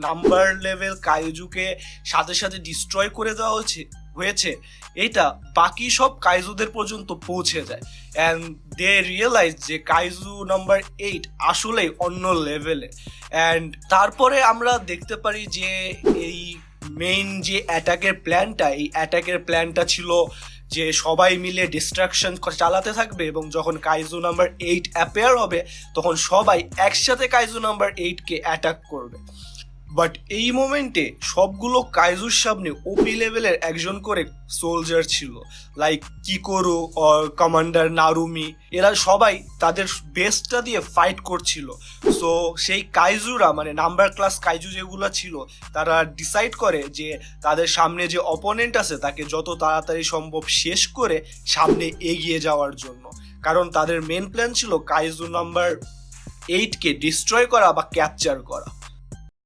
Number level কাইজুকে সাথে সাথে destroy করে দেওয়া হয়েছে এটা বাকি সব কাইজুদের পর্যন্ত পৌঁছে যায় অ্যান্ড দে রিয়েলাইজ যে কাইজু নাম্বার 8 আসলেই অন্য লেভেলে। অ্যান্ড তারপরে আমরা দেখতে পারি যে এই মেইন যে অ্যাটাকের প্ল্যানটা ছিল যে সবাই মিলে ডিস্ট্রাকশন চালাতে থাকবে এবং যখন কাইজু নাম্বার 8 অ্যাপেয়ার হবে তখন সবাই একসাথে কাইজু নাম্বার 8কে অ্যাটাক করবে। বাট এই মোমেন্টে সবগুলো কাইজুর সামনে ওপি লেভেলের একজন করে সোলজার ছিল, লাইক কিকোরু আর কমান্ডার নারুমি। এরা সবাই তাদের বেস্টটা দিয়ে ফাইট করছিল। সো সেই কাইজুরা মানে নাম্বার ক্লাস কাইজু যেগুলো ছিল তারা ডিসাইড করে যে তাদের সামনে যে অপোনেন্ট আছে তাকে যত তাড়াতাড়ি সম্ভব শেষ করে সামনে এগিয়ে যাওয়ার জন্য, কারণ তাদের মেন প্ল্যান ছিল কাইজু নাম্বার 8কে ডিস্ট্রয় করা বা ক্যাপচার করা।